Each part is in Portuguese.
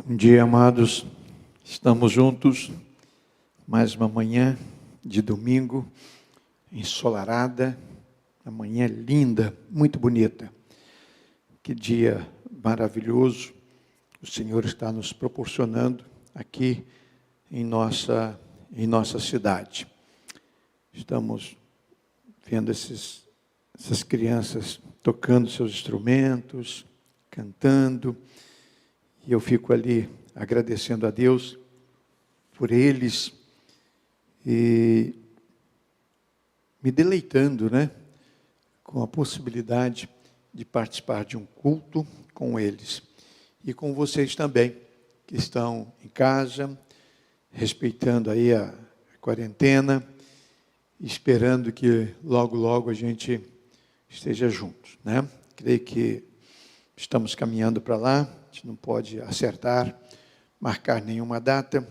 Bom dia, amados. Estamos juntos, mais uma manhã de domingo, ensolarada, uma manhã linda, muito bonita. Que dia maravilhoso o Senhor está nos proporcionando aqui em nossa cidade. Estamos vendo essas crianças tocando seus instrumentos, cantando, e eu fico ali agradecendo a Deus por eles e me deleitando, com a possibilidade de participar de um culto com eles. E com vocês também, que estão em casa, respeitando aí a quarentena, esperando que logo, logo a gente esteja juntos, Creio que estamos caminhando para lá, a gente não pode acertar, marcar nenhuma data,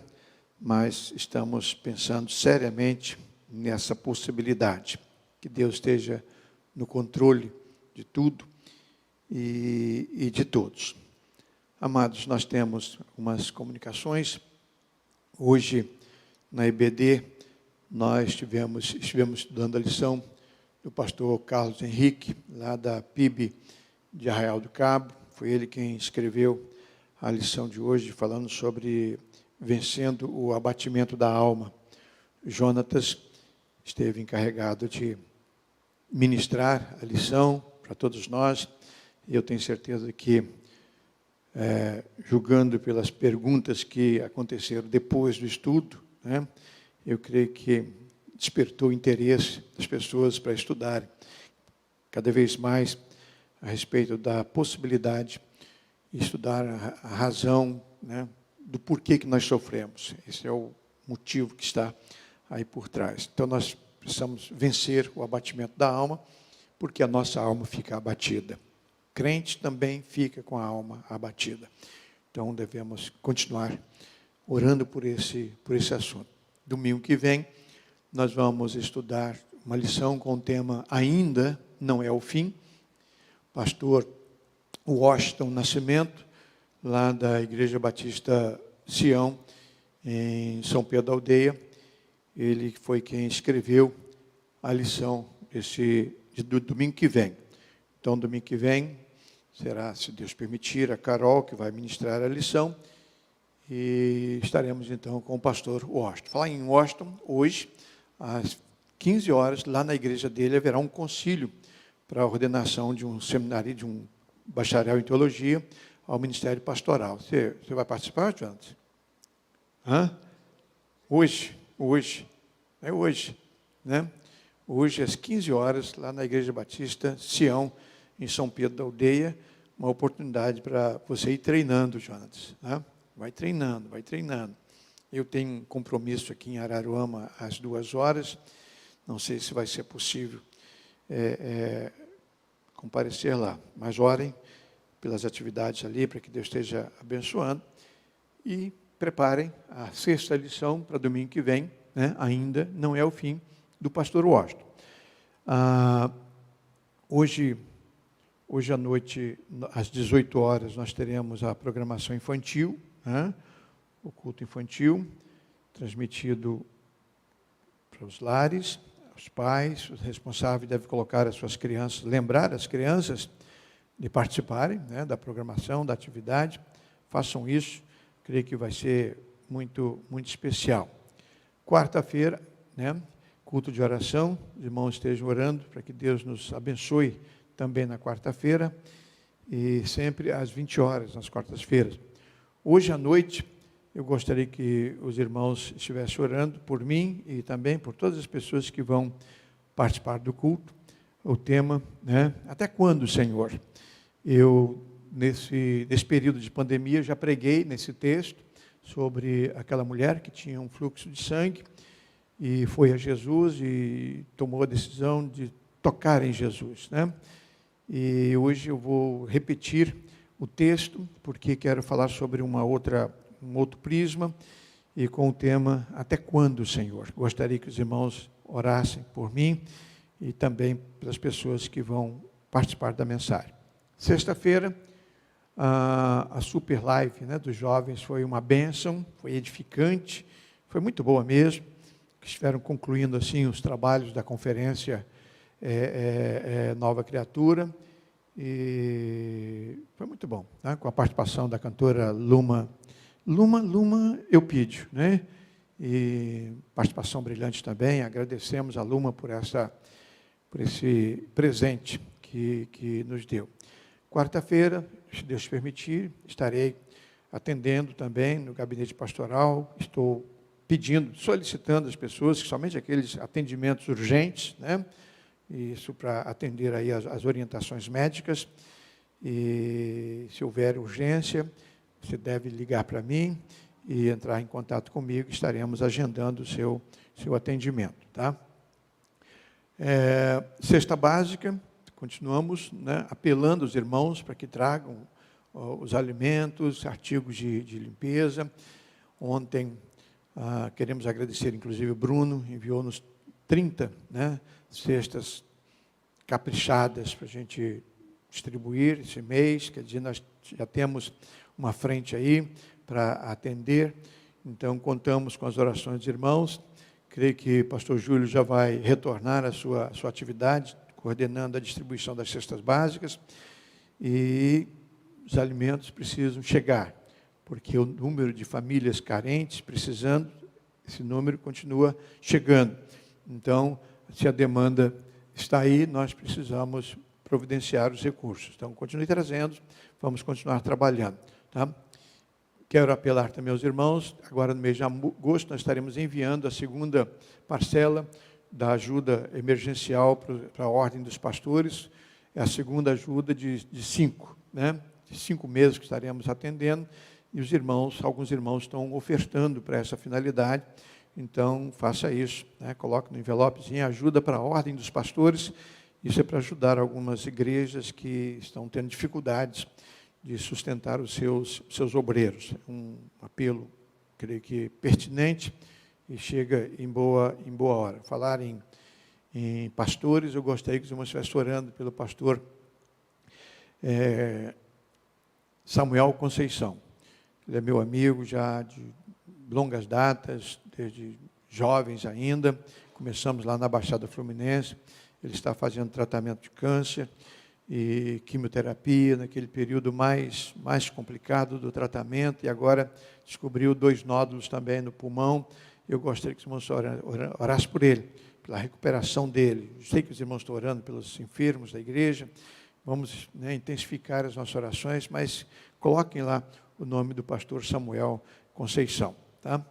mas estamos pensando seriamente nessa possibilidade, que Deus esteja no controle de tudo e de todos. Amados, nós temos algumas comunicações. Hoje, na EBD, nós estivemos estudando a lição do pastor Carlos Henrique, lá da PIB de Arraial do Cabo. Foi ele quem escreveu a lição de hoje, falando sobre vencendo o abatimento da alma. Jonatas esteve encarregado de ministrar a lição para todos nós, e eu tenho certeza que, julgando pelas perguntas que aconteceram depois do estudo, eu creio que despertou o interesse das pessoas para estudarem cada vez mais a respeito da possibilidade de estudar a razão, do porquê que nós sofremos. Esse é o motivo que está aí por trás. Então, nós precisamos vencer o abatimento da alma, porque a nossa alma fica abatida. Crente também fica com a alma abatida. Então, devemos continuar orando por esse assunto. Domingo que vem, nós vamos estudar uma lição com o tema Ainda Não É o Fim. Pastor Washington Nascimento, lá da Igreja Batista Sião, em São Pedro da Aldeia, ele foi quem escreveu a lição do domingo que vem. Então, domingo que vem, será, se Deus permitir, a Carol que vai ministrar a lição, e estaremos então com o pastor Washington. Falar em Washington, hoje, às 15 horas, lá na igreja dele, haverá um concílio para a ordenação de um seminário, de um bacharel em teologia, ao ministério pastoral. Você vai participar, Jonathan? Hoje. É hoje, Hoje, às 15 horas, lá na Igreja Batista Sião, em São Pedro da Aldeia, uma oportunidade para você ir treinando, Jonathan. Vai treinando. Eu tenho um compromisso aqui em Araruama às 2 horas. Não sei se vai ser possível comparecer lá, mas orem pelas atividades ali, para que Deus esteja abençoando, e preparem a 6ª lição para domingo que vem, Ainda não é o fim, do pastor Washington. Hoje à noite, às 18 horas, nós teremos a programação infantil, o culto infantil, transmitido para os lares. Os pais, os responsáveis devem colocar as suas crianças, lembrar as crianças de participarem da programação, da atividade. Façam isso, creio que vai ser muito, muito especial. Quarta-feira, culto de oração, os irmãos estejam orando para que Deus nos abençoe também na quarta-feira, e sempre às 20 horas, nas quartas-feiras. Hoje à noite, eu gostaria que os irmãos estivessem orando por mim e também por todas as pessoas que vão participar do culto. O tema, até quando, Senhor? Eu, nesse período de pandemia, já preguei nesse texto sobre aquela mulher que tinha um fluxo de sangue e foi a Jesus e tomou a decisão de tocar em Jesus, E hoje eu vou repetir o texto, porque quero falar sobre um outro prisma, e com o tema, até quando, Senhor? Gostaria que os irmãos orassem por mim e também pelas pessoas que vão participar da mensagem. Sexta-feira, A super live, né, dos jovens foi uma bênção, foi edificante, foi muito boa mesmo, que estiveram concluindo assim os trabalhos da conferência Nova Criatura, e foi muito bom, né, com a participação da cantora Luma Eupídio, né, e participação brilhante também. Agradecemos a Luma por esse presente que nos deu. Quarta-feira, se Deus permitir, estarei atendendo também no gabinete pastoral. Estou pedindo, solicitando às pessoas, somente aqueles atendimentos urgentes, né? Isso para atender aí as orientações médicas. E se houver urgência, você deve ligar para mim e entrar em contato comigo. Estaremos agendando o seu atendimento, tá? Cesta básica. Continuamos, né, apelando aos irmãos para que tragam os alimentos, artigos de limpeza. Ontem, queremos agradecer, inclusive, o Bruno, enviou-nos 30, né, cestas caprichadas para a gente distribuir esse mês. Quer dizer, nós já temos uma frente aí para atender. Então, contamos com as orações dos irmãos. Creio que o pastor Júlio já vai retornar à sua atividade, coordenando a distribuição das cestas básicas, e os alimentos precisam chegar, porque o número de famílias carentes precisando, esse número continua chegando. Então, se a demanda está aí, nós precisamos providenciar os recursos. Então, continue trazendo, vamos continuar trabalhando, tá? Quero apelar também aos irmãos. Agora, no mês de agosto, nós estaremos enviando a segunda parcela da ajuda emergencial para a Ordem dos Pastores. É a segunda ajuda de 5, né? De 5 meses que estaremos atendendo, e os irmãos, alguns irmãos estão ofertando para essa finalidade. Então, faça isso, né? Coloque no envelopezinho, ajuda para a Ordem dos Pastores. Isso é para ajudar algumas igrejas que estão tendo dificuldades de sustentar os seus obreiros. Um apelo, creio que pertinente, e chega em boa hora. Falar em pastores, eu gostaria que os irmãos estivessem orando pelo pastor Samuel Conceição. Ele é meu amigo já de longas datas, desde jovens ainda. Começamos lá na Baixada Fluminense. Ele está fazendo tratamento de câncer e quimioterapia, naquele período mais complicado do tratamento, e agora descobriu 2 nódulos também no pulmão. Eu gostaria que os irmãos orassem por ele, pela recuperação dele. Eu sei que os irmãos estão orando pelos enfermos da igreja. Vamos, né, intensificar as nossas orações, mas coloquem lá o nome do pastor Samuel Conceição, tá?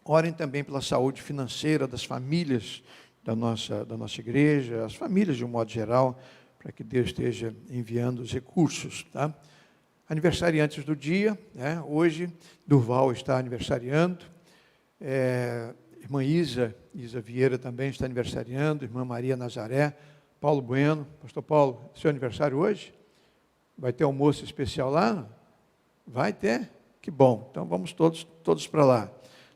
Orem também pela saúde financeira das famílias da nossa igreja, as famílias de um modo geral, para que Deus esteja enviando os recursos, tá? Aniversariantes do dia, né? Hoje, Durval está aniversariando. Irmã Isa Vieira também está aniversariando, irmã Maria Nazaré, Paulo Bueno. Pastor Paulo, seu aniversário hoje? Vai ter almoço especial lá? Vai ter? Que bom, então vamos todos para lá,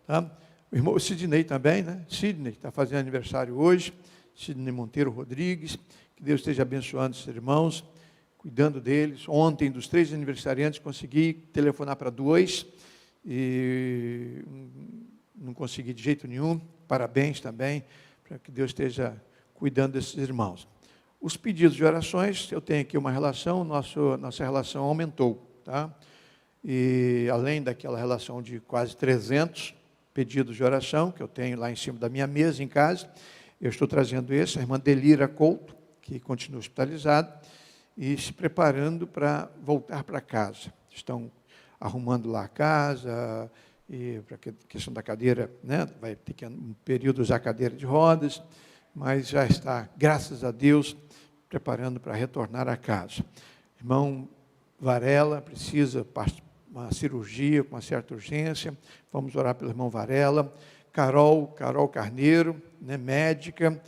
tá? O irmão Sidney também, né? Sidney está fazendo aniversário hoje, Sidney Monteiro Rodrigues. Que Deus esteja abençoando esses irmãos, cuidando deles. Ontem, dos 3 aniversariantes, consegui telefonar para 2, e não consegui de jeito nenhum. Parabéns também, para que Deus esteja cuidando desses irmãos. Os pedidos de orações, eu tenho aqui uma relação, nossa relação aumentou, tá? E além daquela relação de quase 300 pedidos de oração, que eu tenho lá em cima da minha mesa em casa, eu estou trazendo esse, a irmã Delira Couto, que continua hospitalizada e se preparando para voltar para casa. Estão arrumando lá a casa, e para a questão da cadeira, né, vai ter que um período usar cadeira de rodas, mas já está, graças a Deus, preparando para retornar a casa. Irmão Varela precisa uma cirurgia com uma certa urgência. Vamos orar pelo irmão Varela. Carol Carneiro, né, médica,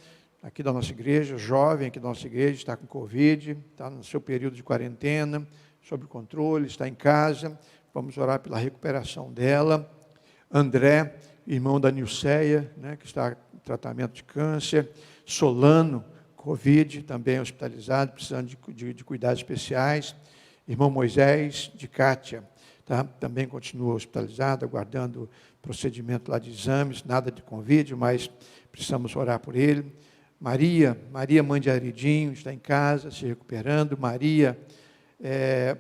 aqui da nossa igreja, jovem aqui da nossa igreja, está com Covid, está no seu período de quarentena, sob controle, está em casa. Vamos orar pela recuperação dela. André, irmão da Nilceia, né, que está em tratamento de câncer. Solano, Covid, também hospitalizado, precisando de cuidados especiais. Irmão Moisés, de Cátia, tá? Também continua hospitalizado, aguardando procedimento lá de exames, nada de Covid, mas precisamos orar por ele. Maria, mãe de Aridinho, está em casa, se recuperando. Maria,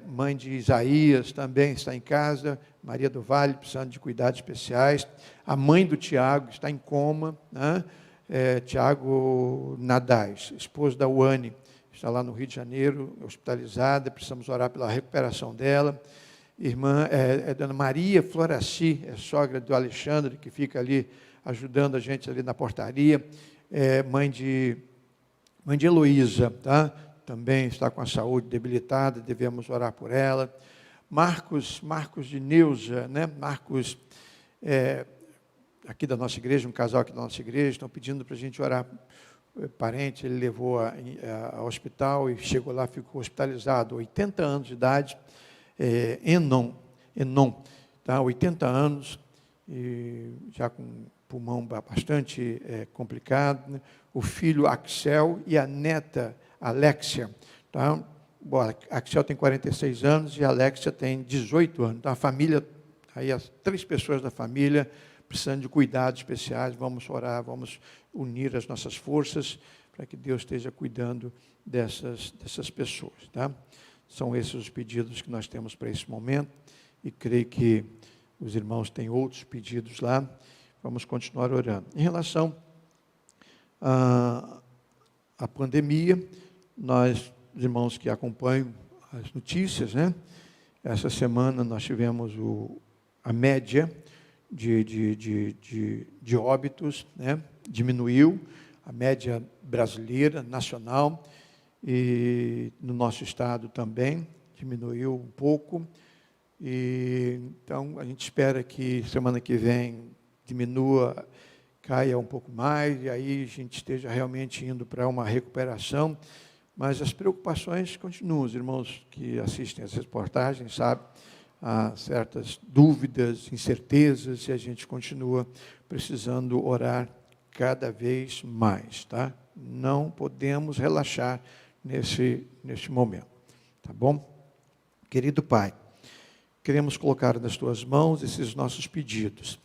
mãe de Isaías, também está em casa. Maria do Vale, precisando de cuidados especiais. A mãe do Tiago está em coma, né? Tiago Nadais, esposo da Uane, está lá no Rio de Janeiro, hospitalizada, precisamos orar pela recuperação dela. Irmã, Dona Maria Floraci, sogra do Alexandre, que fica ali ajudando a gente ali na portaria. Mãe de Heloísa, tá? Também está com a saúde debilitada, devemos orar por ela. Marcos de Neuza, né? Marcos, aqui da nossa igreja, um casal aqui da nossa igreja, estão pedindo para a gente orar. Parente, ele levou ao hospital e chegou lá, ficou hospitalizado, 80 anos de idade, Enon, tá? 80 anos, e já com pulmão bastante complicado, né? O filho Axel e a neta Alexia, tá? Bom, Axel tem 46 anos e a Alexia tem 18 anos. Então, a família, aí as 3 pessoas da família precisando de cuidados especiais, vamos orar, vamos unir as nossas forças para que Deus esteja cuidando dessas pessoas, tá? São esses os pedidos que nós temos para esse momento, e creio que os irmãos têm outros pedidos lá, vamos continuar orando. Em relação à pandemia, os irmãos que acompanham as notícias, né? Essa semana nós tivemos a média de óbitos, né? Diminuiu, a média brasileira, nacional, e no nosso estado também diminuiu um pouco. E então a gente espera que semana que vem diminua, caia um pouco mais, e aí a gente esteja realmente indo para uma recuperação. Mas as preocupações continuam. Os irmãos que assistem as reportagens sabem, há certas dúvidas, incertezas, e a gente continua precisando orar cada vez mais, tá? Não podemos relaxar nesse momento, tá bom? Querido Pai, queremos colocar nas Tuas mãos esses nossos pedidos.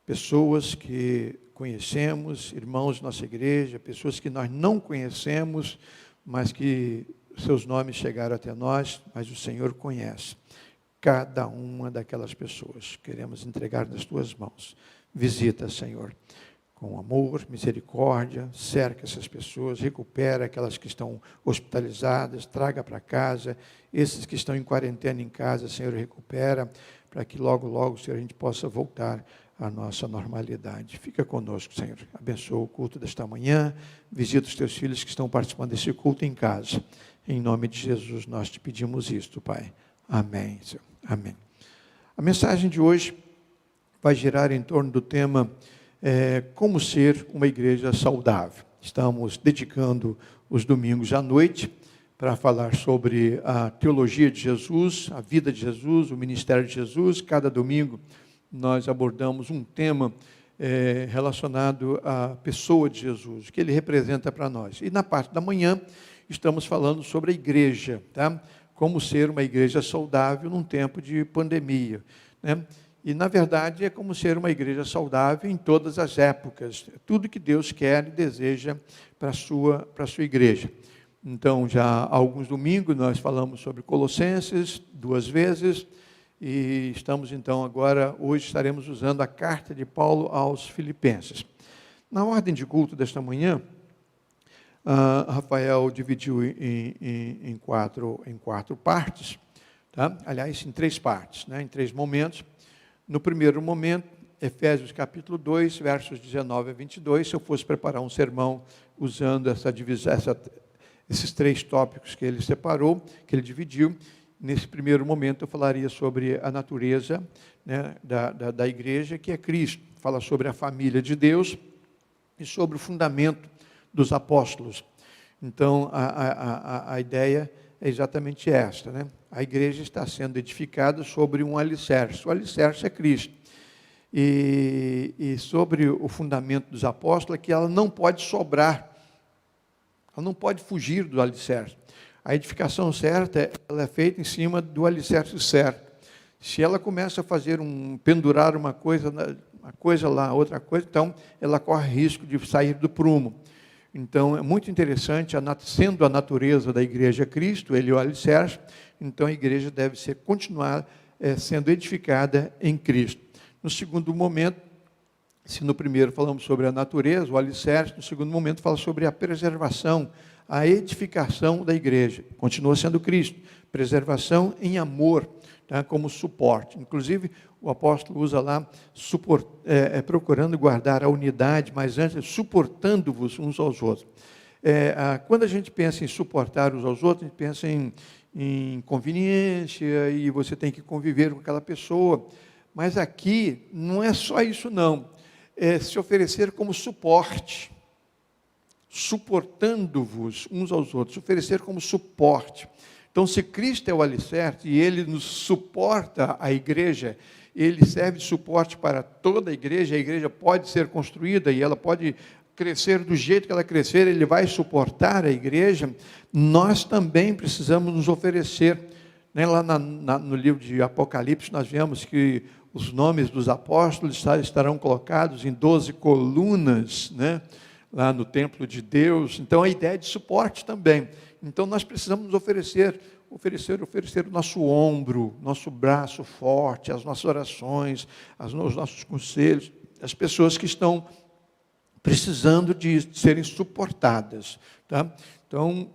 Pessoas que conhecemos, irmãos de nossa igreja, pessoas que nós não conhecemos, mas que seus nomes chegaram até nós, mas o Senhor conhece cada uma daquelas pessoas. Queremos entregar nas Tuas mãos. Visita, Senhor, com amor, misericórdia, cerca essas pessoas, recupera aquelas que estão hospitalizadas, traga para casa, esses que estão em quarentena em casa, Senhor, recupera, para que logo, logo, Senhor, a gente possa voltar à nossa normalidade. Fica conosco, Senhor. Abençoa o culto desta manhã, visita os Teus filhos que estão participando desse culto em casa. Em nome de Jesus, nós te pedimos isto, Pai. Amém, Senhor. Amém. A mensagem de hoje vai girar em torno do tema como ser uma igreja saudável. Estamos dedicando os domingos à noite para falar sobre a teologia de Jesus, a vida de Jesus, o ministério de Jesus. Cada domingo nós abordamos um tema relacionado à pessoa de Jesus, que ele representa para nós. E na parte da manhã estamos falando sobre a igreja, tá? Como ser uma igreja saudável num tempo de pandemia, né? E, na verdade, é como ser uma igreja saudável em todas as épocas. Tudo que Deus quer e deseja para a sua igreja. Então, já há alguns domingos nós falamos sobre Colossenses 2 vezes, e estamos então agora, hoje estaremos usando a carta de Paulo aos Filipenses. Na ordem de culto desta manhã, Rafael dividiu em quatro partes, tá? Aliás, em 3 partes, né? Em 3 momentos. No primeiro momento, Efésios capítulo 2, versos 19 a 22, se eu fosse preparar um sermão usando essa divisão, esses 3 tópicos que ele separou, que ele dividiu, nesse primeiro momento eu falaria sobre a natureza, né, da igreja, que é Cristo. Fala sobre a família de Deus e sobre o fundamento dos apóstolos. Então, a ideia é exatamente esta, né? A igreja está sendo edificada sobre um alicerce. O alicerce é Cristo. E sobre o fundamento dos apóstolos é que ela não pode sobrar. Ela não pode fugir do alicerce. A edificação certa, ela é feita em cima do alicerce certo. Se ela começa a fazer pendurar uma coisa lá, outra coisa, então ela corre risco de sair do prumo. Então, é muito interessante, sendo a natureza da igreja Cristo, ele é o alicerce, então a igreja deve continuar sendo edificada em Cristo. No segundo momento, se no primeiro falamos sobre a natureza, o alicerce, no segundo momento fala sobre a preservação, a edificação da igreja. Continua sendo Cristo, preservação em amor, tá, como suporte. Inclusive, o apóstolo usa lá, procurando guardar a unidade, mas antes, suportando-vos uns aos outros. Quando a gente pensa em suportar uns aos outros, a gente pensa em conveniência, e você tem que conviver com aquela pessoa. Mas aqui, não é só isso não. É se oferecer como suporte. Suportando-vos uns aos outros. Se oferecer como suporte. Então, se Cristo é o alicerce e Ele nos suporta a igreja, Ele serve de suporte para toda a igreja pode ser construída e ela pode crescer do jeito que ela crescer, Ele vai suportar a igreja, nós também precisamos nos oferecer. Lá no livro de Apocalipse, nós vemos que os nomes dos apóstolos estarão colocados em 12 colunas, né? Lá no templo de Deus. Então, a ideia de suporte também. Então, nós precisamos nos oferecer o nosso ombro, nosso braço forte, as nossas orações, os nossos conselhos, as pessoas que estão precisando de serem suportadas. Tá? Então,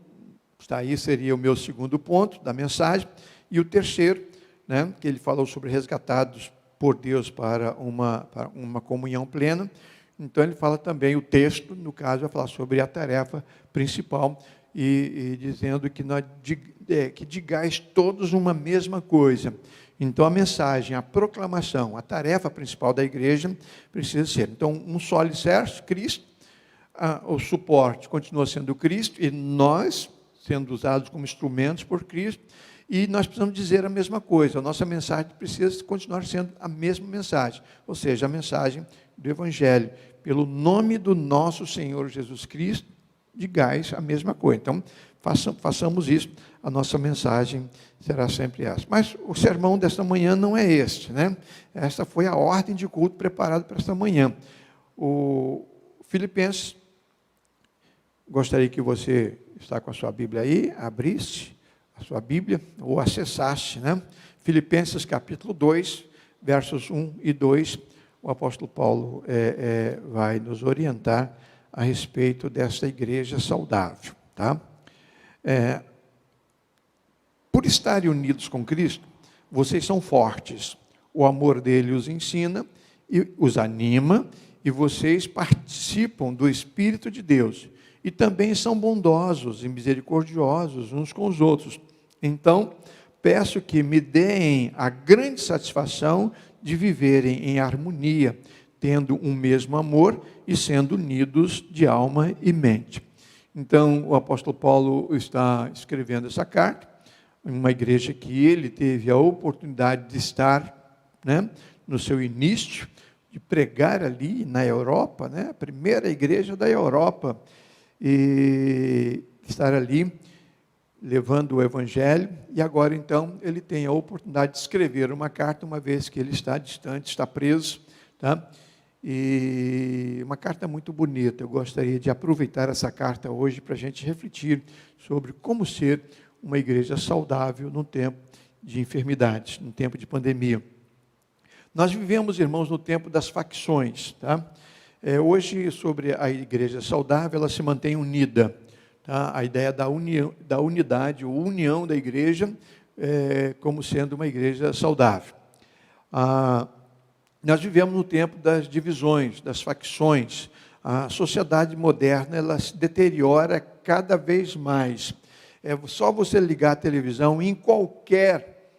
aí seria o meu segundo ponto da mensagem. E o terceiro, né, que ele falou sobre resgatados por Deus para uma comunhão plena. Então, ele fala também, o texto, no caso, vai falar sobre a tarefa principal, e dizendo que digais todos uma mesma coisa. Então, a mensagem, a proclamação, a tarefa principal da igreja precisa ser. Então, um só alicerce, Cristo, o suporte continua sendo Cristo, e nós, sendo usados como instrumentos por Cristo, e nós precisamos dizer a mesma coisa. A nossa mensagem precisa continuar sendo a mesma mensagem, ou seja, a mensagem do Evangelho. Pelo nome do nosso Senhor Jesus Cristo, digais a mesma coisa. Então, façamos isso, a nossa mensagem será sempre essa. Mas o sermão desta manhã não é este, né? Esta foi a ordem de culto preparada para esta manhã. O Filipenses, gostaria que você, está com a sua Bíblia aí, abrisse a sua Bíblia, ou acessasse, né? Filipenses capítulo 2, versos 1 e 2, o apóstolo Paulo vai nos orientar a respeito dessa igreja saudável. Tá? Por estarem unidos com Cristo, vocês são fortes. O amor dele os ensina e os anima, e vocês participam do Espírito de Deus. E também são bondosos e misericordiosos uns com os outros. Então, peço que me deem a grande satisfação de viverem em harmonia, tendo um mesmo amor e sendo unidos de alma e mente. Então, o apóstolo Paulo está escrevendo essa carta, em uma igreja que ele teve a oportunidade de estar, né, no seu início, de pregar ali na Europa, né, a primeira igreja da Europa, e estar ali levando o Evangelho, e agora então ele tem a oportunidade de escrever uma carta, uma vez que ele está distante, está preso, tá? E uma carta muito bonita. Eu gostaria de aproveitar essa carta hoje para a gente refletir sobre como ser uma igreja saudável no tempo de enfermidades, no tempo de pandemia. Nós vivemos, irmãos, no tempo das facções, tá? Hoje, sobre a igreja saudável, ela se mantém unida. Tá? A ideia da unidade, ou união da igreja, como sendo uma igreja saudável. Nós vivemos no tempo das divisões, das facções. A sociedade moderna, ela se deteriora cada vez mais. É só você ligar a televisão em qualquer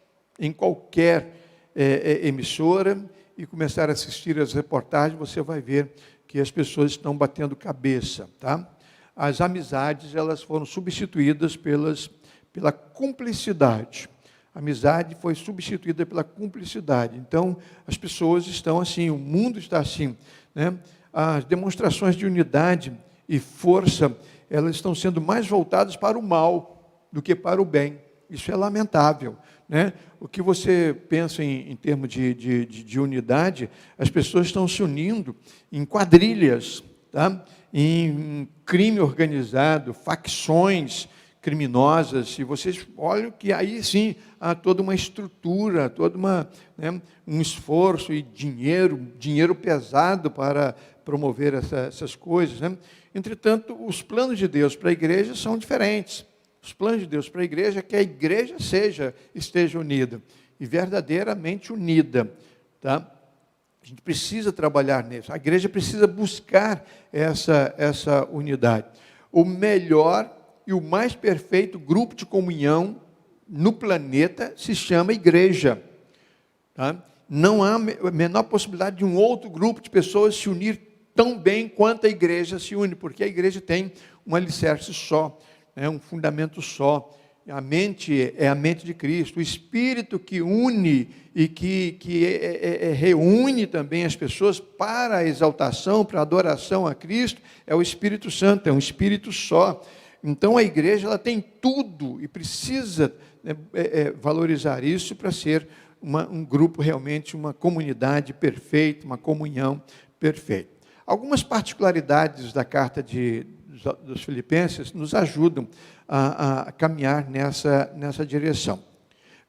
emissora e começar a assistir as reportagens, você vai ver que as pessoas estão batendo cabeça, tá? As amizades, elas foram substituídas pela cumplicidade. A amizade foi substituída pela cumplicidade. Então, as pessoas estão assim, o mundo está assim, né? As demonstrações de unidade e força, elas estão sendo mais voltadas para o mal do que para o bem. Isso é lamentável, né? O que você pensa em termos de unidade, as pessoas estão se unindo em quadrilhas, tá? Em crime organizado, facções criminosas, e vocês olham que aí sim há toda uma estrutura, um esforço e dinheiro pesado para promover essas coisas, né? Entretanto, os planos de Deus para a igreja são diferentes. Os planos de Deus para a igreja é que a igreja esteja unida, e verdadeiramente unida, tá? A gente precisa trabalhar nisso, a igreja precisa buscar essa unidade. O melhor e o mais perfeito grupo de comunhão no planeta se chama igreja, tá? Não há a menor possibilidade de um outro grupo de pessoas se unir tão bem quanto a igreja se une, porque a igreja tem um alicerce só, um fundamento só. A mente é a mente de Cristo, o Espírito que une e que reúne também as pessoas para a exaltação, para a adoração a Cristo, é o Espírito Santo, é um Espírito só. Então a igreja ela tem tudo e precisa valorizar isso para ser um grupo realmente, uma comunidade perfeita, uma comunhão perfeita. Algumas particularidades da carta dos Filipenses nos ajudam a caminhar nessa direção.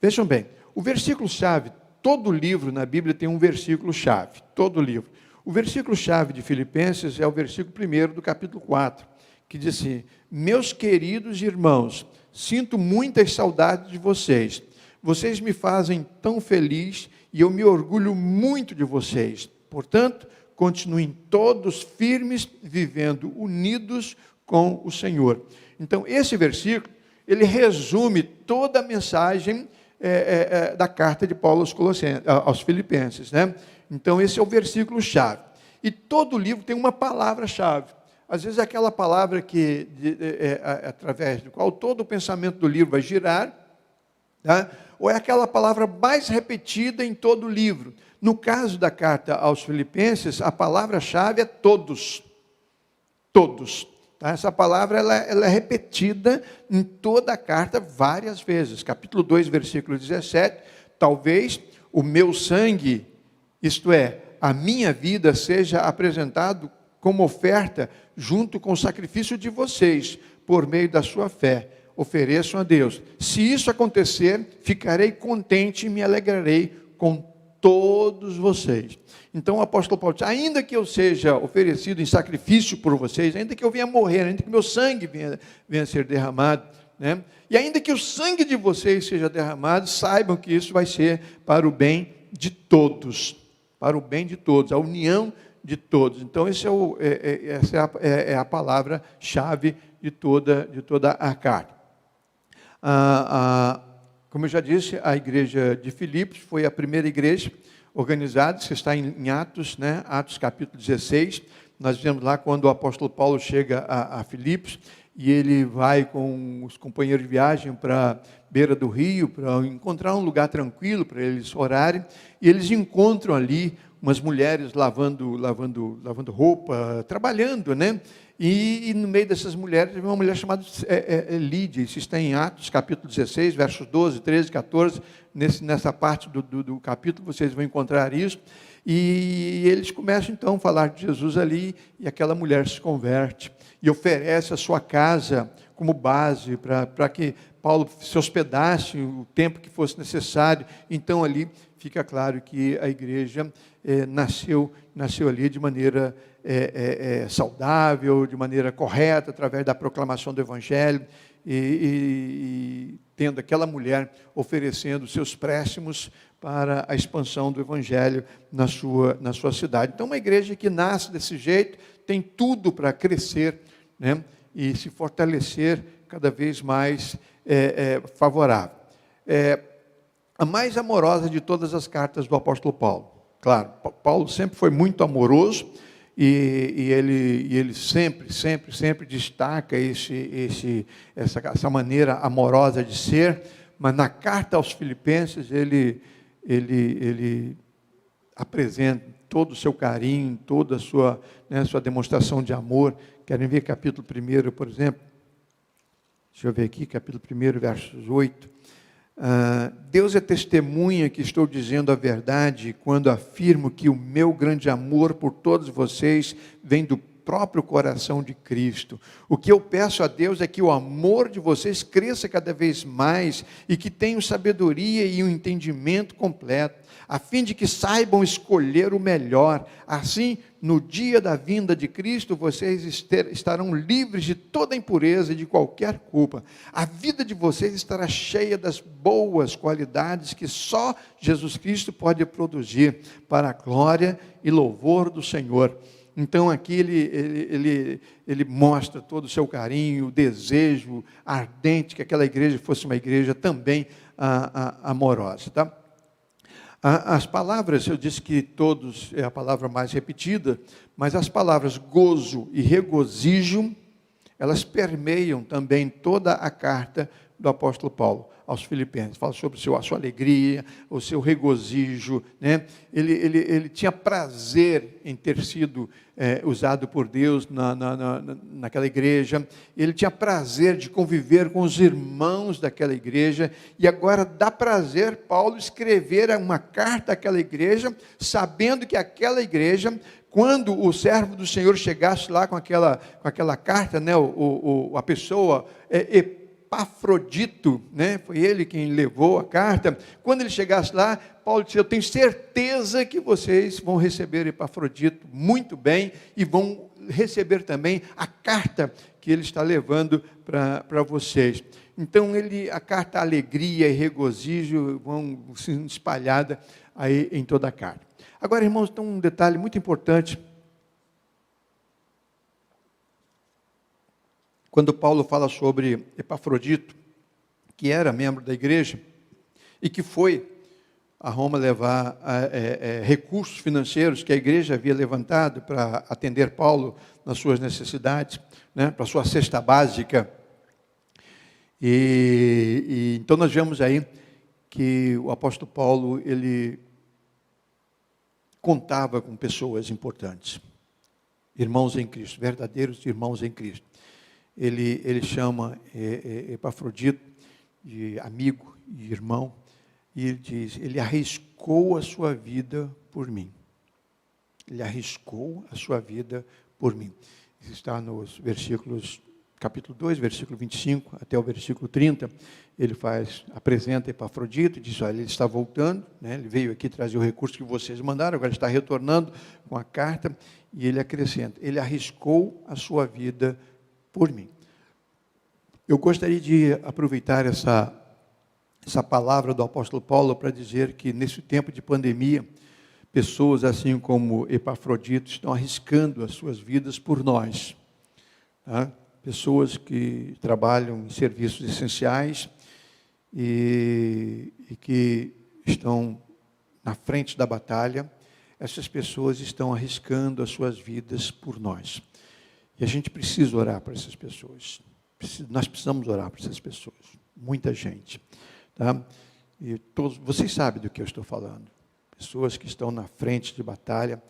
Vejam bem, o versículo-chave, todo livro na Bíblia tem um versículo-chave, todo livro. O versículo-chave de Filipenses é o versículo 1 do capítulo 4, que diz assim: meus queridos irmãos, sinto muitas saudades de vocês. Vocês me fazem tão feliz e eu me orgulho muito de vocês. Portanto, continuem todos firmes, vivendo unidos com o Senhor. Então, esse versículo, ele resume toda a mensagem da carta de Paulo aos Filipenses, né? Então, esse é o versículo-chave. E todo livro tem uma palavra-chave. Às vezes, é aquela palavra através do qual todo o pensamento do livro vai girar, tá? Ou é aquela palavra mais repetida em todo o livro. No caso da carta aos Filipenses, a palavra-chave é todos. Todos. Tá? Essa palavra ela é repetida em toda a carta várias vezes. Capítulo 2, versículo 17. Talvez o meu sangue, isto é, a minha vida, seja apresentado como oferta junto com o sacrifício de vocês, por meio da sua fé. Ofereçam a Deus. Se isso acontecer, ficarei contente e me alegrarei com todos vocês. Então o apóstolo Paulo diz: ainda que eu seja oferecido em sacrifício por vocês, ainda que eu venha morrer, ainda que meu sangue venha a ser derramado, né? E ainda que o sangue de vocês seja derramado, saibam que isso vai ser para o bem de todos, para o bem de todos, a união de todos. Então essa é a palavra-chave de toda a carta. Como eu já disse, a igreja de Filipos foi a primeira igreja organizada, que está em Atos, né? Atos capítulo 16, nós vemos lá quando o apóstolo Paulo chega a Filipos, e ele vai com os companheiros de viagem para a beira do rio, para encontrar um lugar tranquilo para eles orarem, e eles encontram ali umas mulheres lavando roupa, trabalhando, né? E no meio dessas mulheres, uma mulher chamada Lídia. Isso está em Atos, capítulo 16, versos 12, 13, 14. Nessa parte do capítulo, vocês vão encontrar isso. E eles começam, então, a falar de Jesus ali, e aquela mulher se converte e oferece a sua casa como base para que Paulo se hospedasse o tempo que fosse necessário. Então, ali fica claro que a igreja nasceu ali de maneira saudável, de maneira correta, através da proclamação do Evangelho, e tendo aquela mulher oferecendo seus préstimos para a expansão do Evangelho na sua cidade. Então, uma igreja que nasce desse jeito, tem tudo para crescer, né, e se fortalecer cada vez mais favorável. A mais amorosa de todas as cartas do apóstolo Paulo. Claro, Paulo sempre foi muito amoroso, e ele sempre destaca essa maneira amorosa de ser, mas na carta aos Filipenses ele apresenta todo o seu carinho, toda a sua demonstração de amor. Querem ver capítulo 1, por exemplo? Deixa eu ver aqui, capítulo 1, versos 8. Deus é testemunha que estou dizendo a verdade quando afirmo que o meu grande amor por todos vocês vem do próprio coração de Cristo. O que eu peço a Deus é que o amor de vocês cresça cada vez mais e que tenham sabedoria e um entendimento completo, a fim de que saibam escolher o melhor. Assim, no dia da vinda de Cristo, vocês estarão livres de toda impureza e de qualquer culpa. A vida de vocês estará cheia das boas qualidades que só Jesus Cristo pode produzir, para a glória e louvor do Senhor. Então aqui ele mostra todo o seu carinho, o desejo ardente que aquela igreja fosse uma igreja também amorosa. Tá? As palavras, eu disse que todos é a palavra mais repetida, mas as palavras gozo e regozijo, elas permeiam também toda a carta do apóstolo Paulo aos Filipenses. Fala sobre a sua alegria, o seu regozijo, né? Ele tinha prazer em ter sido usado por Deus naquela igreja. Ele tinha prazer de conviver com os irmãos daquela igreja. E agora dá prazer Paulo escrever uma carta àquela igreja, sabendo que aquela igreja, quando o servo do Senhor chegasse lá com aquela carta, né, a pessoa Epafrodito, né? Foi ele quem levou a carta. Quando ele chegasse lá, Paulo disse: eu tenho certeza que vocês vão receber Epafrodito muito bem e vão receber também a carta que ele está levando para vocês. Então, a carta alegria e regozijo vão se espalhada aí em toda a carta. Agora, irmãos, tem um detalhe muito importante. Quando Paulo fala sobre Epafrodito, que era membro da igreja, e que foi a Roma levar recursos financeiros que a igreja havia levantado para atender Paulo nas suas necessidades, né, para a sua cesta básica. Então nós vemos aí que o apóstolo Paulo, ele contava com pessoas importantes, irmãos em Cristo, verdadeiros irmãos em Cristo. Ele chama Epafrodito de amigo e irmão, e ele diz: ele arriscou a sua vida por mim. Ele arriscou a sua vida por mim. Isso está nos versículos, capítulo 2, versículo 25 até o versículo 30. Ele apresenta Epafrodito e diz: olha, ele está voltando, né? Ele veio aqui trazer o recurso que vocês mandaram, agora está retornando com a carta, e ele acrescenta: ele arriscou a sua vida por mim. Eu gostaria de aproveitar essa palavra do apóstolo Paulo para dizer que nesse tempo de pandemia, pessoas assim como Epafrodito estão arriscando as suas vidas por nós. Tá? Pessoas que trabalham em serviços essenciais e que estão na frente da batalha. Essas pessoas estão arriscando as suas vidas por nós. E a gente precisa orar para essas pessoas. Nós precisamos orar para essas pessoas. Muita gente. Tá? E vocês sabem do que eu estou falando. Pessoas que estão na frente de batalha.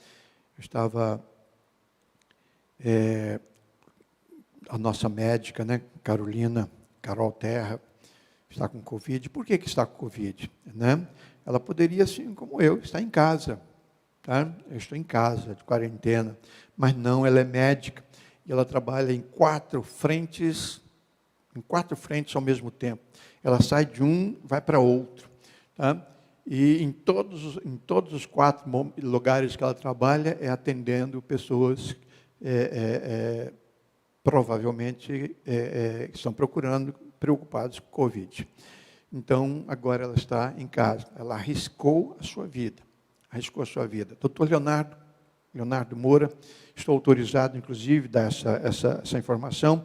Eu estava... a nossa médica, né, Carol Terra, está com Covid. Por que está com Covid? Né? Ela poderia, assim como eu, estar em casa. Tá? Eu estou em casa, de quarentena. Mas não, ela é médica. E ela trabalha em quatro frentes ao mesmo tempo. Ela sai de um, vai para outro. Tá? E em todos os 4 lugares que ela trabalha, é atendendo pessoas provavelmente estão preocupados com Covid. Então, agora ela está em casa. Ela arriscou a sua vida. Doutor Leonardo Moura, estou autorizado, inclusive, a dar essa informação.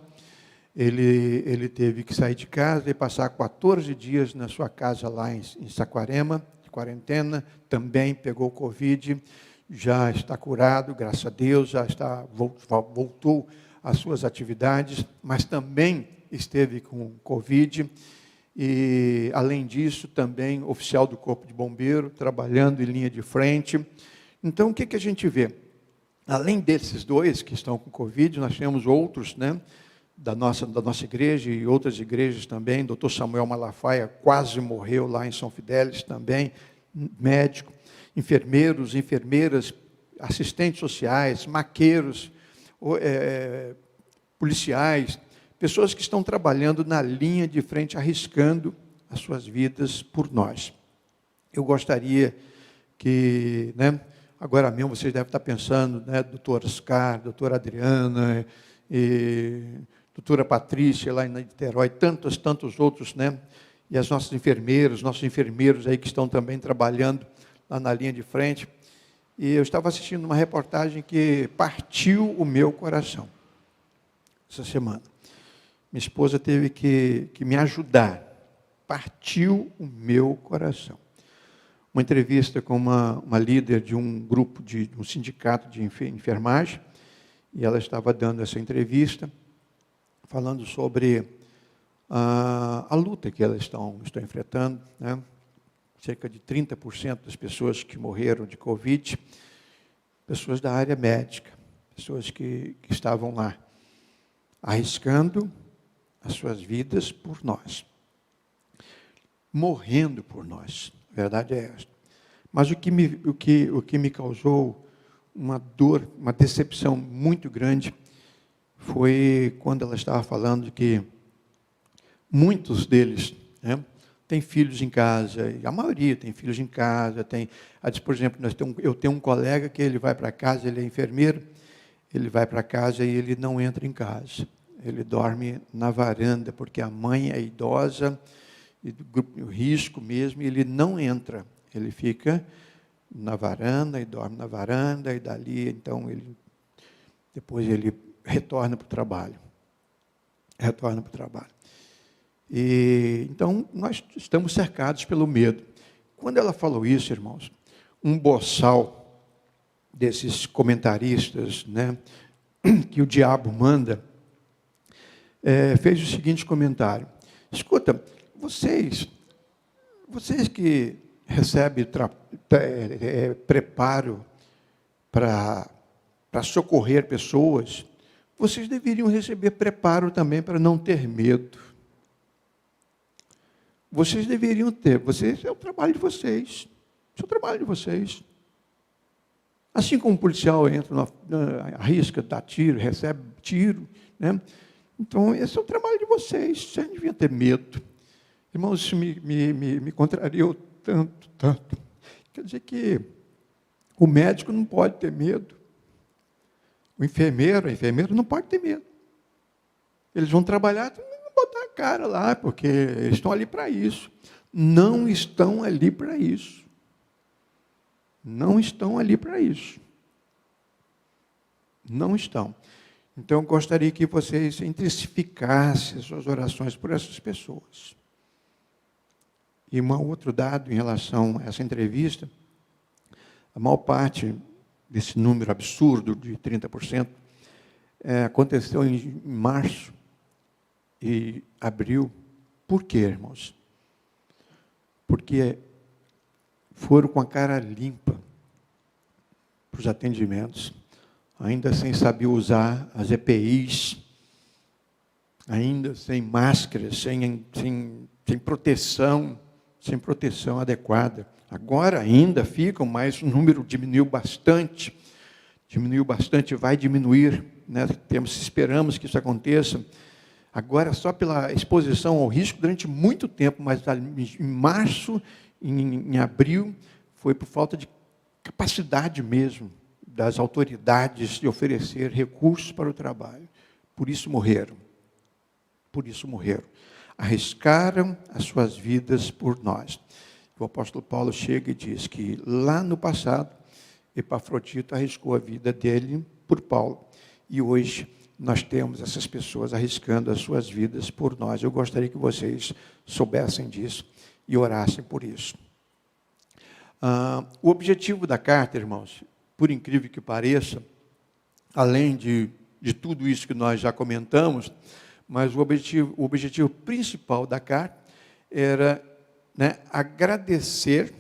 Ele teve que sair de casa e passar 14 dias na sua casa lá em Saquarema, de quarentena, também pegou Covid, já está curado, graças a Deus, voltou às suas atividades, mas também esteve com Covid, e, além disso, também oficial do Corpo de Bombeiro, trabalhando em linha de frente. Então, o que a gente vê? Além desses 2 que estão com Covid, nós temos outros, né? da nossa igreja e outras igrejas também. Dr. Samuel Malafaia quase morreu lá em São Fidélis também, médico, enfermeiros, enfermeiras, assistentes sociais, maqueiros, policiais, pessoas que estão trabalhando na linha de frente, arriscando as suas vidas por nós. Eu gostaria que, agora mesmo vocês devem estar pensando, doutor Oscar, doutora Adriana, doutora Patrícia, lá em Niterói, tantos outros, e as nossas enfermeiras, nossos enfermeiros aí que estão também trabalhando lá na linha de frente. E eu estava assistindo uma reportagem que partiu o meu coração essa semana. Minha esposa teve que me ajudar. Partiu o meu coração. Uma entrevista com uma líder de um grupo, de um sindicato de enfermagem, e ela estava dando essa entrevista, falando sobre a luta que elas estão enfrentando, cerca de 30% das pessoas que morreram de Covid, pessoas da área médica, pessoas que estavam lá, arriscando as suas vidas por nós, morrendo por nós, a verdade é esta. Mas o que me causou uma dor, uma decepção muito grande, foi quando ela estava falando que muitos deles, têm filhos em casa, e a maioria tem filhos em casa, por exemplo, eu tenho um colega que ele vai para casa, ele é enfermeiro, ele vai para casa e ele não entra em casa, ele dorme na varanda, porque a mãe é idosa, e do grupo, risco mesmo, e ele não entra, ele fica na varanda, e dorme na varanda, e dali, então, depois ele retorna para o trabalho. E, então, nós estamos cercados pelo medo. Quando ela falou isso, irmãos, um boçal desses comentaristas, que o diabo manda, fez o seguinte comentário: escuta, vocês que recebem preparo para socorrer pessoas, vocês deveriam receber preparo também para não ter medo. Vocês deveriam ter, é o trabalho de vocês. Isso é o trabalho de vocês. Assim como o policial entra, arrisca, dá tiro, recebe tiro, Então, esse é o trabalho de vocês. Vocês não deviam ter medo. Irmãos, isso me contrariou tanto. Quer dizer que o médico não pode ter medo. O enfermeiro, a enfermeira não pode ter medo. Eles vão trabalhar, botar a cara lá, porque eles estão ali para isso. Não estão ali para isso. Não estão ali para isso. Não estão. Então, eu gostaria que vocês intensificassem as suas orações por essas pessoas. E um outro dado em relação a essa entrevista, a maior parte desse número absurdo de 30%, aconteceu em março e abril. Por quê, irmãos? Porque foram com a cara limpa para os atendimentos, ainda sem saber usar as EPIs, ainda sem máscaras, sem proteção adequada. Agora ainda ficam, mas o número diminuiu bastante, vai diminuir, esperamos que isso aconteça. Agora, só pela exposição ao risco, durante muito tempo, mas em março, em abril, foi por falta de capacidade mesmo das autoridades de oferecer recursos para o trabalho. Por isso morreram. Arriscaram as suas vidas por nós. O apóstolo Paulo chega e diz que lá no passado, Epafrodito arriscou a vida dele por Paulo. E hoje nós temos essas pessoas arriscando as suas vidas por nós. Eu gostaria que vocês soubessem disso e orassem por isso. O objetivo da carta, irmãos, por incrível que pareça, além de tudo isso que nós já comentamos, mas o objetivo principal da carta era agradecer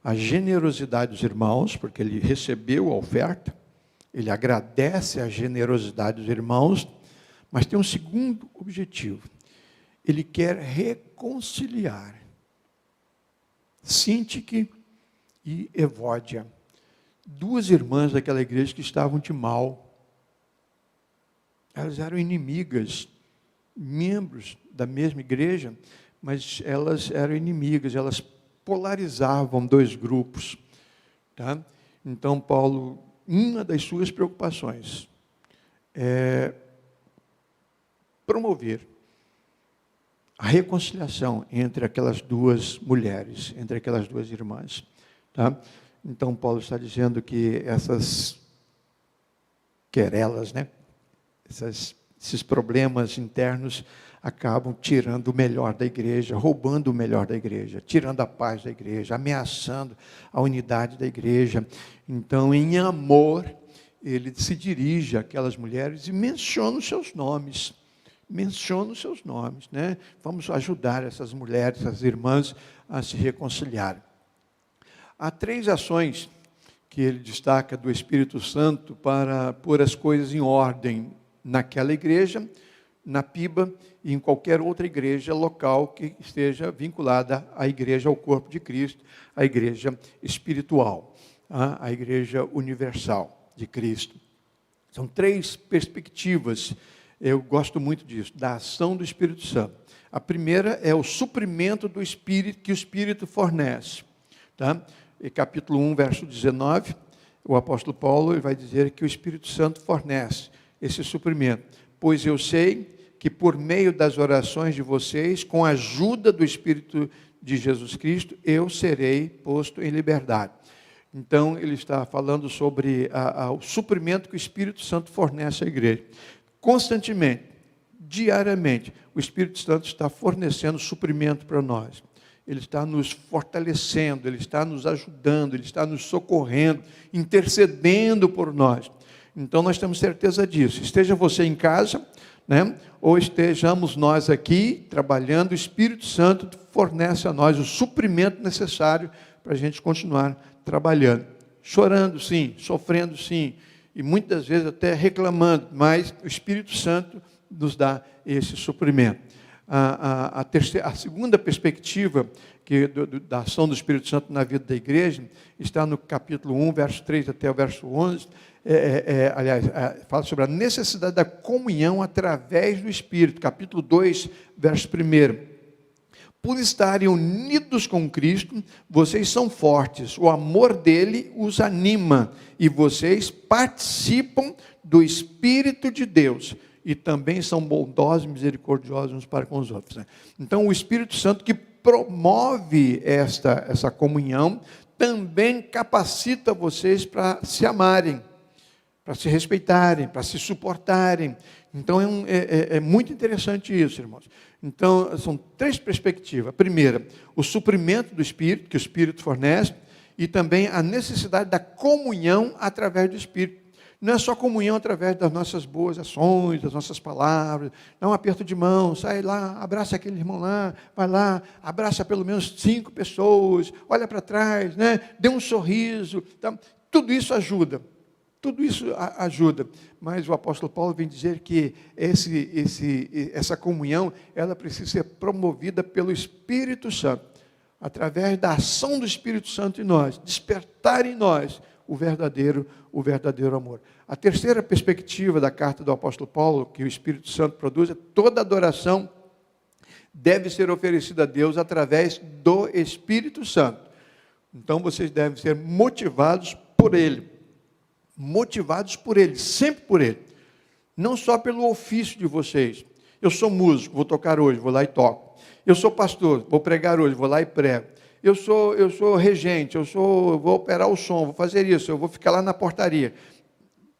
a generosidade dos irmãos, porque ele recebeu a oferta, Ele agradece a generosidade dos irmãos, mas tem um segundo objetivo. Ele quer reconciliar Síntique e Evódia, duas irmãs daquela igreja que estavam de mal. Elas eram inimigas, membros da mesma igreja, mas elas eram inimigas, elas polarizavam dois grupos. Tá? Então, Paulo, uma das suas preocupações é promover a reconciliação entre aquelas duas mulheres, entre aquelas duas irmãs. Tá? Então, Paulo está dizendo que essas querelas, esses problemas internos acabam tirando o melhor da igreja, roubando o melhor da igreja, tirando a paz da igreja, ameaçando a unidade da igreja. Então, em amor, ele se dirige àquelas mulheres e menciona os seus nomes. Né? Vamos ajudar essas mulheres, essas irmãs a se reconciliarem. Há 3 ações que ele destaca do Espírito Santo para pôr as coisas em ordem naquela igreja, na Piba e em qualquer outra igreja local que esteja vinculada à igreja, ao corpo de Cristo, à igreja espiritual, à igreja universal de Cristo. São 3 perspectivas. Eu gosto muito disso, da ação do Espírito Santo. A primeira é o suprimento do Espírito, que o Espírito fornece. Tá? Em capítulo 1, verso 19, o apóstolo Paulo ele vai dizer que o Espírito Santo fornece esse suprimento. Pois eu sei que por meio das orações de vocês, com a ajuda do Espírito de Jesus Cristo, eu serei posto em liberdade. Então, ele está falando sobre o suprimento que o Espírito Santo fornece à igreja. Constantemente, diariamente, o Espírito Santo está fornecendo suprimento para nós. Ele está nos fortalecendo, Ele está nos ajudando, Ele está nos socorrendo, intercedendo por nós. Então, nós temos certeza disso. Esteja você em casa, ou estejamos nós aqui, trabalhando, o Espírito Santo fornece a nós o suprimento necessário para a gente continuar trabalhando. Chorando, sim, sofrendo, sim, e muitas vezes até reclamando, mas o Espírito Santo nos dá esse suprimento. A segunda perspectiva da ação do Espírito Santo na vida da igreja está no capítulo 1, verso 3 até o verso 11, fala sobre a necessidade da comunhão através do Espírito. Capítulo 2, verso 1. Por estarem unidos com Cristo, vocês são fortes, o amor dele os anima, e vocês participam do Espírito de Deus, e também são bondosos e misericordiosos uns para com os outros. Então, o Espírito Santo que promove essa comunhão, também capacita vocês para se amarem, para se respeitarem, para se suportarem. Então, é muito interessante isso, irmãos. Então, são 3 perspectivas. A primeira, o suprimento do Espírito, que o Espírito fornece, e também a necessidade da comunhão através do Espírito. Não é só comunhão através das nossas boas ações, das nossas palavras, dá um aperto de mão, sai lá, abraça aquele irmão lá, vai lá, abraça pelo menos 5 pessoas, olha para trás, dê um sorriso. Tá? Tudo isso ajuda. Tudo isso ajuda, mas o apóstolo Paulo vem dizer que essa comunhão, ela precisa ser promovida pelo Espírito Santo, através da ação do Espírito Santo em nós, despertar em nós o verdadeiro amor. A terceira perspectiva da carta do apóstolo Paulo, que o Espírito Santo produz, é toda adoração deve ser oferecida a Deus através do Espírito Santo. Então, vocês devem ser motivados por Ele. Sempre por Ele. Não só pelo ofício de vocês. Eu sou músico, vou tocar hoje, vou lá e toco. Eu sou pastor, vou pregar hoje, vou lá e prego. Eu sou regente, vou operar o som, vou fazer isso, eu vou ficar lá na portaria.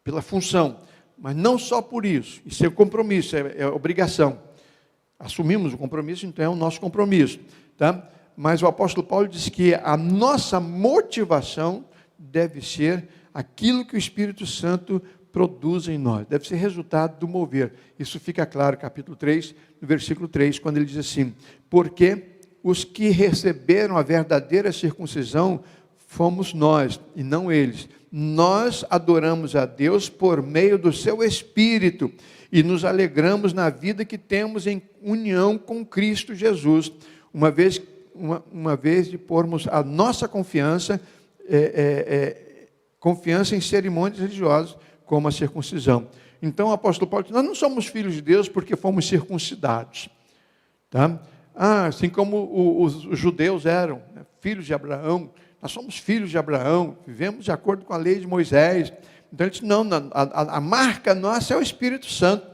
Pela função. Mas não só por isso. Isso é compromisso, é obrigação. Assumimos o compromisso, então é o nosso compromisso. Tá? Mas o apóstolo Paulo diz que a nossa motivação deve ser aquilo que o Espírito Santo produz em nós, deve ser resultado do mover. Isso fica claro, capítulo 3, no versículo 3, quando ele diz assim: porque os que receberam a verdadeira circuncisão fomos nós e não eles. Nós adoramos a Deus por meio do seu Espírito e nos alegramos na vida que temos em união com Cristo Jesus, uma vez de pormos a nossa confiança em cerimônias religiosas, como a circuncisão. Então o apóstolo Paulo diz, nós não somos filhos de Deus porque fomos circuncidados. Tá? Assim como os judeus eram, né, filhos de Abraão, nós somos filhos de Abraão, vivemos de acordo com a lei de Moisés. Então ele diz, não, a marca nossa é o Espírito Santo.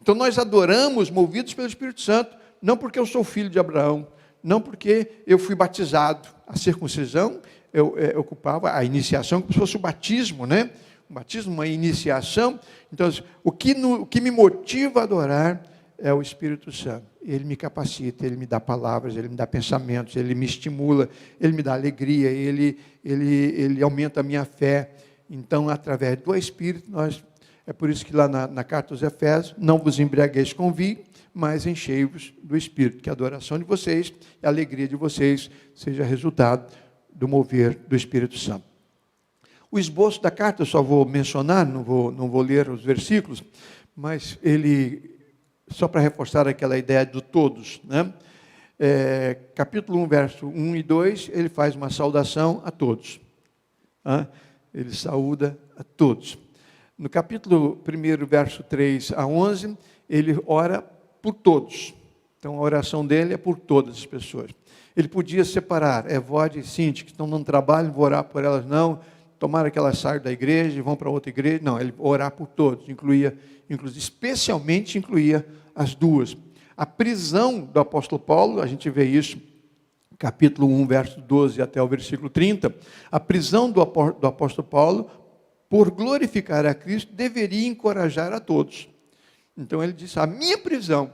Então nós adoramos movidos pelo Espírito Santo, não porque eu sou filho de Abraão, não porque eu fui batizado. A circuncisão eu ocupava a iniciação, como se fosse o batismo, né? Um batismo, uma iniciação. Então, o que me motiva a adorar é o Espírito Santo. Ele me capacita, ele me dá palavras, ele me dá pensamentos, ele me estimula, ele me dá alegria, ele aumenta a minha fé. Então, através do Espírito, é por isso que lá na carta aos Efésios, não vos embriagueis com vinho, mas enchei-vos do Espírito, que a adoração de vocês e a alegria de vocês seja resultado do mover do Espírito Santo. O esboço da carta eu só vou mencionar, não vou ler os versículos, mas ele, só para reforçar aquela ideia do todos, né? Capítulo 1, verso 1 e 2, ele faz uma saudação a todos. Ele saúda a todos. No capítulo 1, verso 3 a 11, ele ora por todos. Então a oração dele é por todas as pessoas. Ele podia separar Evode e Sinti, que estão num trabalho, vou orar por elas não, tomara que elas saiam da igreja e vão para outra igreja. Não, ele orar por todos, especialmente incluía as duas. A prisão do apóstolo Paulo, a gente vê isso, capítulo 1, verso 12 até o versículo 30, a prisão do apóstolo Paulo, por glorificar a Cristo, deveria encorajar a todos. Então ele disse, a minha prisão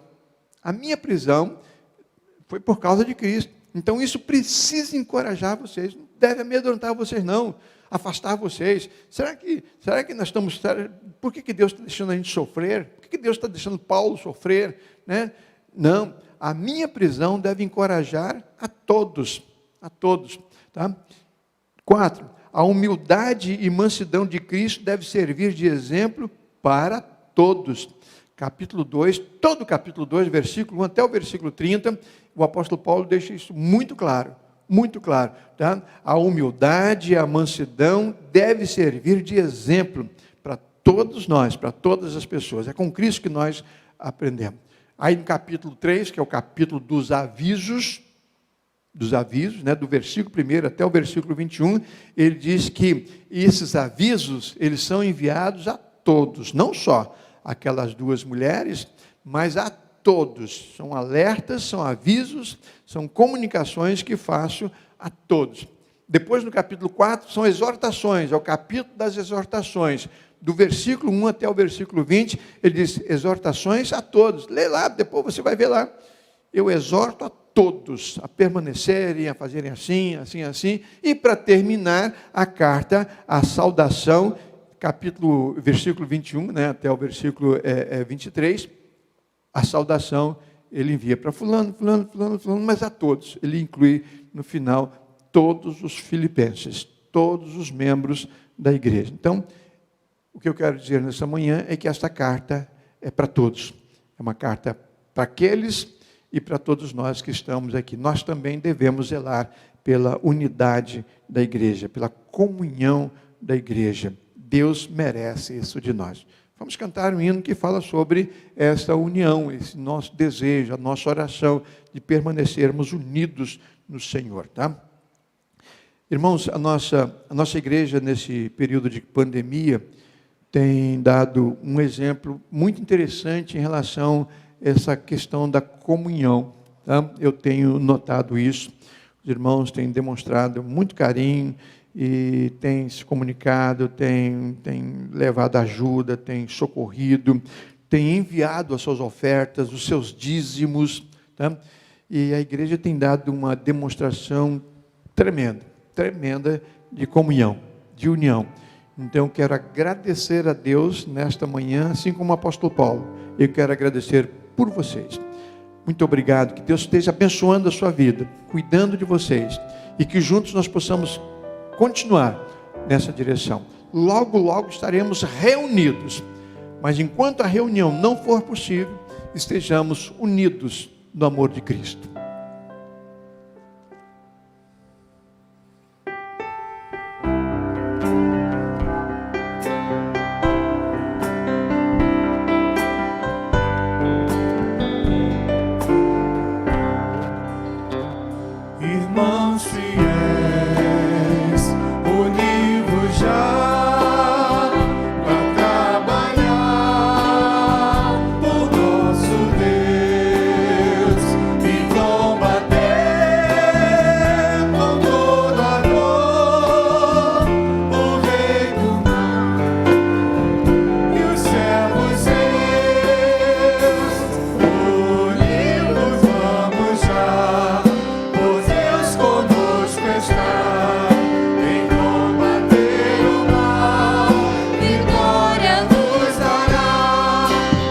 foi por causa de Cristo. Então isso precisa encorajar vocês, não deve amedrontar vocês não, afastar vocês. Será que nós estamos... Por que Deus está deixando a gente sofrer? Por que Deus está deixando Paulo sofrer? Né? Não, a minha prisão deve encorajar a todos. Tá? 4, a humildade e mansidão de Cristo deve servir de exemplo para todos. Capítulo 2, todo o capítulo 2, versículo 1 até o versículo 30, o apóstolo Paulo deixa isso muito claro. Tá? A humildade e a mansidão deve servir de exemplo para todos nós, para todas as pessoas. É com Cristo que nós aprendemos. Aí no capítulo 3, que é o capítulo dos avisos, né, do versículo 1 até o versículo 21, ele diz que esses avisos, eles são enviados a todos, não só aquelas duas mulheres, mas a todos. São alertas, são avisos, são comunicações que faço a todos. Depois, no capítulo 4, são exortações, é o capítulo das exortações. Do versículo 1 até o versículo 20, ele diz, exortações a todos. Lê lá, depois você vai ver lá. Eu exorto a todos a permanecerem, a fazerem assim. E para terminar a carta, a saudação, versículo 21, né, até o versículo 23, a saudação ele envia para fulano, mas a todos. Ele inclui no final todos os filipenses, todos os membros da igreja. Então, o que eu quero dizer nessa manhã é que esta carta é para todos. É uma carta para aqueles e para todos nós que estamos aqui. Nós também devemos zelar pela unidade da igreja, pela comunhão da igreja. Deus merece isso de nós. Vamos cantar um hino que fala sobre essa união, esse nosso desejo, a nossa oração de permanecermos unidos no Senhor, tá? Irmãos, a nossa igreja nesse período de pandemia tem dado um exemplo muito interessante em relação a essa questão da comunhão, tá? Eu tenho notado isso, os irmãos têm demonstrado muito carinho e têm se comunicado, têm levado ajuda, têm socorrido, têm enviado as suas ofertas, os seus dízimos, tá? E a igreja tem dado uma demonstração tremenda de comunhão, de união. Então, eu quero agradecer a Deus nesta manhã, assim como o apóstolo Paulo. Eu quero agradecer por vocês. Muito obrigado, que Deus esteja abençoando a sua vida, cuidando de vocês, e que juntos nós possamos continuar nessa direção. Logo, logo estaremos reunidos. Mas enquanto a reunião não for possível, estejamos unidos no amor de Cristo. Irmãos fiéis, univos já para trabalhar por nosso Deus e combater com toda a dor o Rei do Mar e os servos seus. Unidos vamos já. Conosco está em combater o mal, vitória nos dará.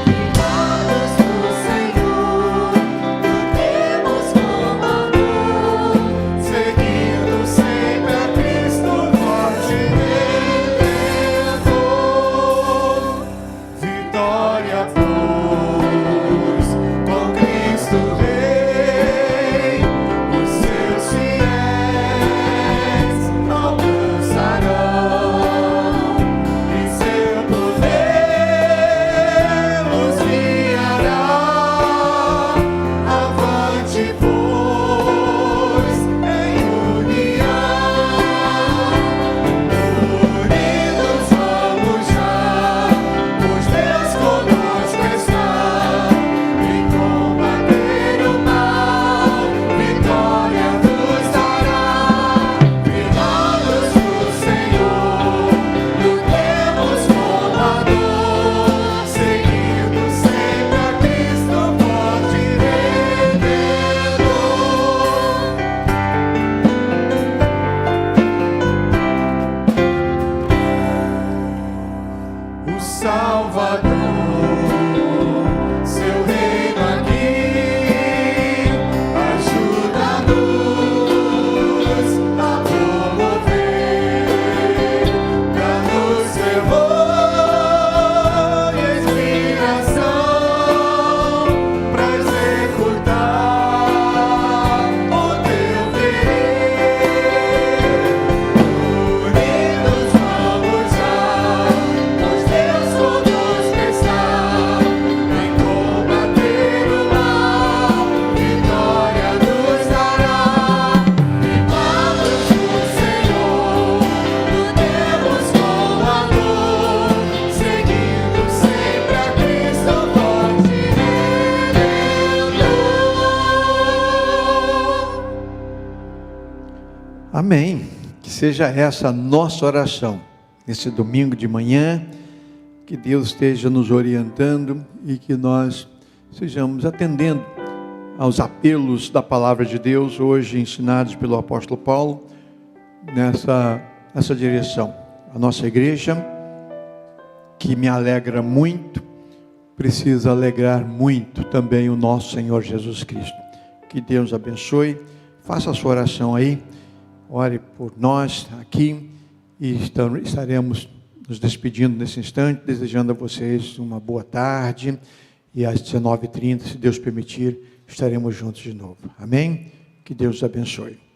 Irmãos do Senhor, lutemos como amor, seguindo sempre a Cristo forte Redentor. Vitória, pois, com Cristo Rei, os seus fiéis alcançarão, e seu poder os guiará. Avante, pois, em união, unidos vamos já, pois Deus conosco está em combater o mal, vitória nos dará. Irmãos do Senhor, lutemos com amor, seguindo sempre a Cristo forte Redentor. O Salvador, seu reino aqui, ajuda-nos a promover, dá-nos fervor e inspiração para executar o teu querer. Unidos vamos já, pois Deus conosco está em combater o mal, vitória nos dará. Irmãos do Senhor, lutemos com amor, seguindo sempre a Cristo forte Redentor. Amém. Que seja essa a nossa oração nesse domingo de manhã, que Deus esteja nos orientando e que nós estejamos atendendo aos apelos da palavra de Deus, hoje ensinados pelo apóstolo Paulo, nessa direção. A nossa igreja, que me alegra muito, precisa alegrar muito também o nosso Senhor Jesus Cristo. Que Deus abençoe. Faça a sua oração aí. Ore por nós aqui e estaremos nos despedindo nesse instante, desejando a vocês uma boa tarde e às 19h30, se Deus permitir, estaremos juntos de novo. Amém? Que Deus abençoe.